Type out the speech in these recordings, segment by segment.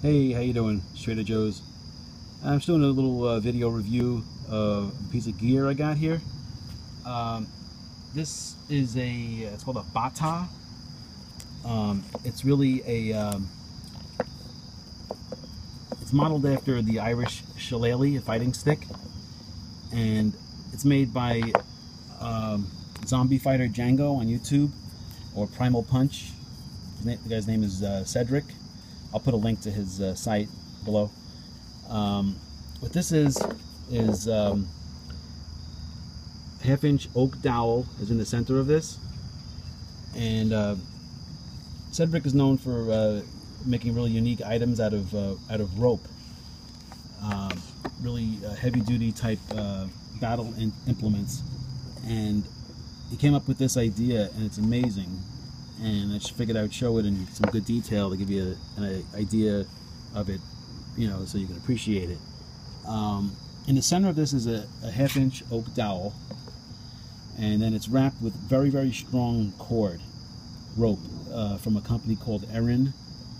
Hey, how you doing? Trader Joe's. I'm just doing a little video review of a piece of gear I got here. This is it's called a Bata. It's really it's modeled after the Irish Shillelagh, a fighting stick, and it's made by Zombie Fighter Django on YouTube, or Primal Punch. The guy's name is Cedric. I'll put a link to his site below. What this is half-inch oak dowel is in the center of this, and Cedric is known for making really unique items out of rope, really heavy-duty type battle implements, and he came up with this idea, and it's amazing. And I just figured I would show it in some good detail to give you an idea of it, so you can appreciate it. In the center of this is a half-inch oak dowel, and then it's wrapped with very, very strong cord rope from a company called Erin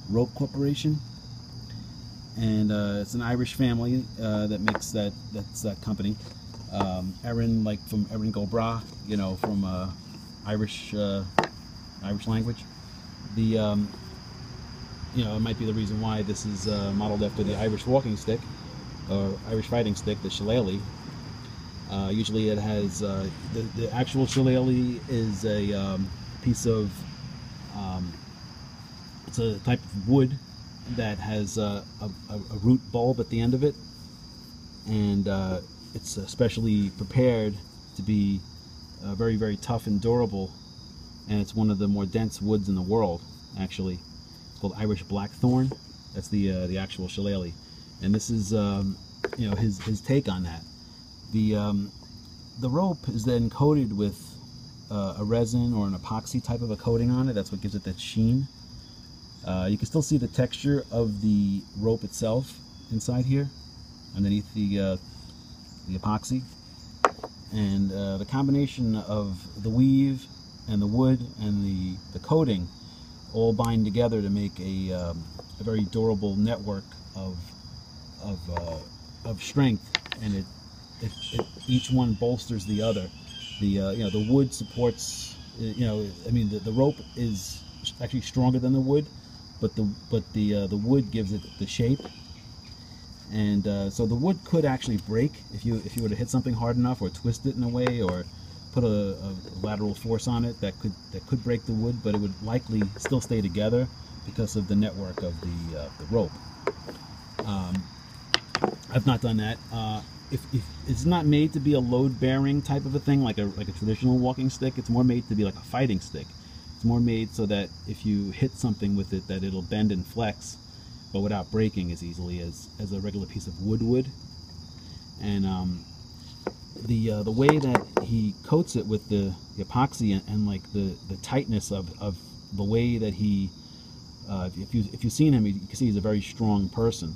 Rope Corporation, and it's an Irish family that makes that's that company. Erin, like from Erin Go Bra, from Irish language. It might be the reason why this is modeled after the Irish walking stick, or Irish fighting stick, the Shillelagh. Usually it has, the actual Shillelagh is a piece of, it's a type of wood that has a root bulb at the end of it, and it's especially prepared to be very, very tough and durable. And it's one of the more dense woods in the world, actually. It's called Irish blackthorn. That's the actual Shillelagh, and this is his take on that. The rope is then coated with a resin or an epoxy type of a coating on it. That's what gives it that sheen. You can still see the texture of the rope itself inside here, underneath the epoxy, and the combination of the weave and the wood and the coating all bind together to make a very durable network of strength, and each one bolsters the other. The wood supports, the rope is actually stronger than the wood, but the wood gives it the shape, and so the wood could actually break if you were to hit something hard enough, or twist it in a way, or put a lateral force on it that could break the wood, but it would likely still stay together because of the network of the rope. I've not done that. If it's not made to be a load-bearing type of a thing, like a traditional walking stick, it's more made to be like a fighting stick. It's more made so that if you hit something with it, that it'll bend and flex, but without breaking as easily as a regular piece of wood would. And the way that he coats it with the epoxy and like the tightness of the way that he, if you've seen him, you can see he's a very strong person.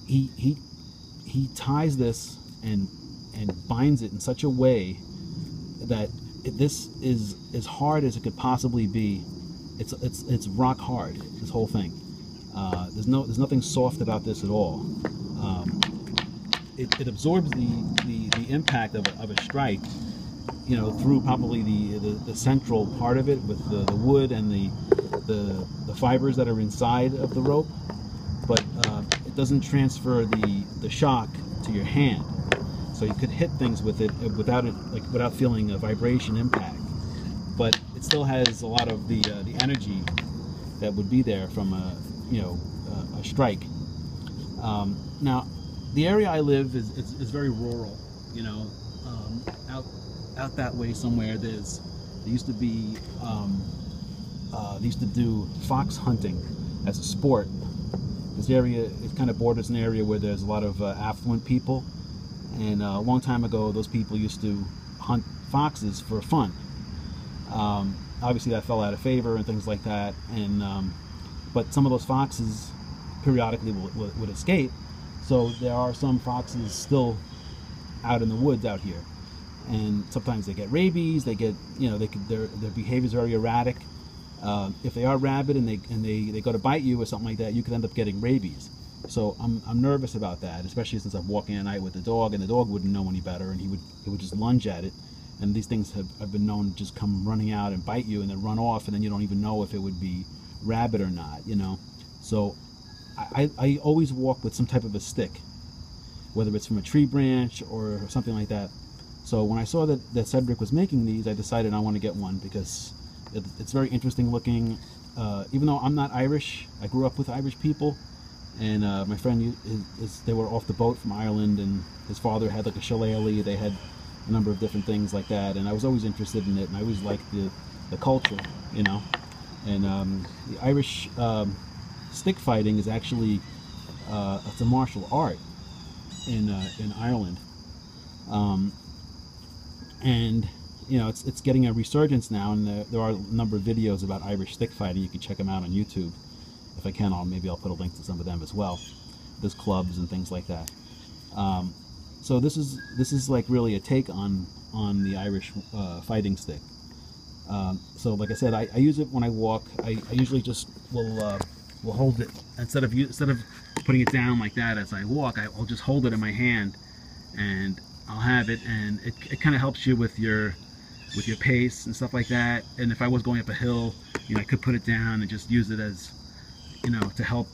He ties this and binds it in such a way that this is as hard as it could possibly be. It's rock hard, this whole thing. There's nothing soft about this at all. It absorbs the impact of a strike, through probably the central part of it, with the wood and the fibers that are inside of the rope, but it doesn't transfer the shock to your hand. So you could hit things with it without feeling a vibration impact, but it still has a lot of the energy that would be there from a strike. Now, the area I live is very rural, out that way somewhere. They used to be, they used to do fox hunting as a sport. This area, it kind of borders an area where there's a lot of affluent people, and a long time ago, those people used to hunt foxes for fun. Obviously, that fell out of favor and things like that, and but some of those foxes periodically would escape. So there are some foxes still out in the woods out here, and sometimes they get rabies. They get, their behavior is very erratic, If they are rabid and they go to bite you or something like that, you could end up getting rabies. So I'm nervous about that, especially since I'm walking at night with the dog, and the dog wouldn't know any better, and he would just lunge at it. And these things have been known to just come running out and bite you and then run off, and then you don't even know if it would be rabid or not, you know. So I always walk with some type of a stick, whether it's from a tree branch or something like that. So when I saw that Cedric was making these, I decided I want to get one because it's very interesting looking. Even though I'm not Irish, I grew up with Irish people, and my friend, they were off the boat from Ireland, and his father had like a Shillelagh. They had a number of different things like that, and I was always interested in it, and I always liked the culture, you know. And the Irish stick fighting is actually it's a martial art in Ireland, and you know it's getting a resurgence now, and there are a number of videos about Irish stick fighting. You can check them out on YouTube. If I can, maybe I'll put a link to some of them as well. There's clubs and things like that. So this is like really a take on the Irish fighting stick. So like I said, I use it when I walk. I usually just will hold it instead of putting it down like that as I walk. I'll just hold it in my hand, and I'll have it, and it kind of helps you with your pace and stuff like that. And if I was going up a hill, you know, I could put it down and just use it as, you know, to help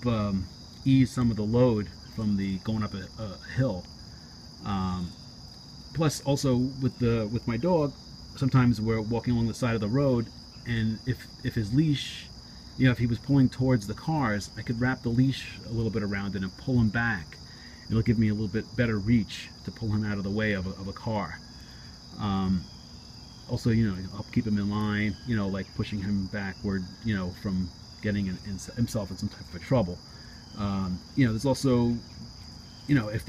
ease some of the load from the going up a hill. Plus, also with my dog, sometimes we're walking along the side of the road, and if his leash, you know, if he was pulling towards the cars, I could wrap the leash a little bit around it and pull him back. It'll give me a little bit better reach to pull him out of the way of a car. Also, you know, I'll keep him in line, you know, like pushing him backward, you know, from getting himself in some type of trouble. You know, there's also, you know, if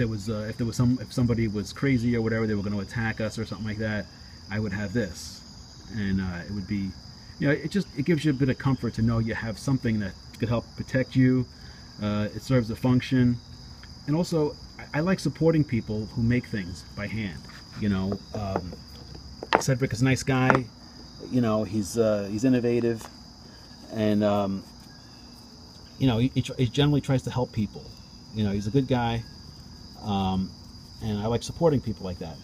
somebody was crazy or whatever, they were going to attack us or something like that, I would have this, and it would be, you know, it gives you a bit of comfort to know you have something that could help protect you. It serves a function, and also I like supporting people who make things by hand. You know, Cedric is a nice guy. You know, he's innovative, and you know, he generally tries to help people. You know, he's a good guy, and I like supporting people like that.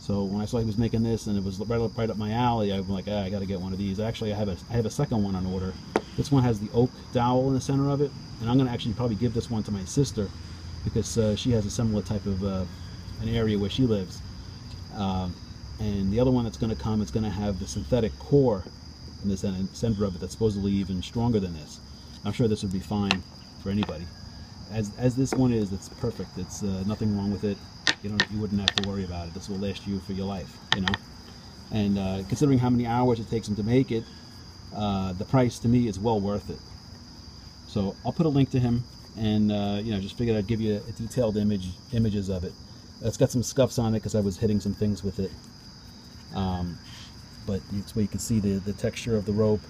So when I saw he was making this and it was right up my alley, I'm like, I got to get one of these. Actually, I have a second one on order. This one has the oak dowel in the center of it, and I'm going to actually probably give this one to my sister because she has a similar type of an area where she lives. And the other one that's going to come, it's going to have the synthetic core in the center of it that's supposedly even stronger than this. I'm sure this would be fine for anybody. As this one is, it's perfect. It's nothing wrong with it. You wouldn't have to worry about it. This will last you for your life, you know. And considering how many hours it takes him to make it, the price to me is well worth it. So I'll put a link to him, and you know, just figured I'd give you a detailed images of it. It's got some scuffs on it because I was hitting some things with it. But it's where you can see the texture of the rope.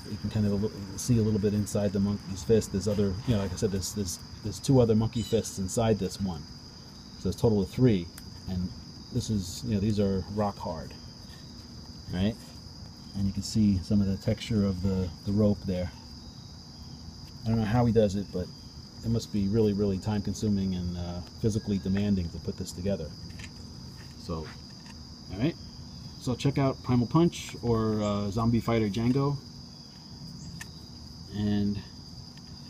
You can kind of see a little bit inside the monkey's fist. There's other, you know, like I said, there's two other monkey fists inside this one. So there's a total of 3. And this is, you know, these are rock hard, right? And you can see some of the texture of the rope there. I don't know how he does it, but it must be really, really time consuming and physically demanding to put this together. So, all right. So check out Primal Punch or Zombie Fighter Django. And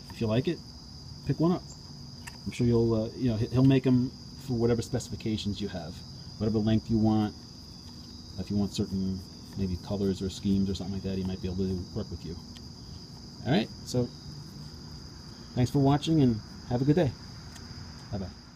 if you like it, pick one up. I'm sure you'll, you know, he'll make them for whatever specifications you have, whatever length you want. If you want certain maybe colors or schemes or something like that, he might be able to work with you. All right, so thanks for watching and have a good day. Bye-bye.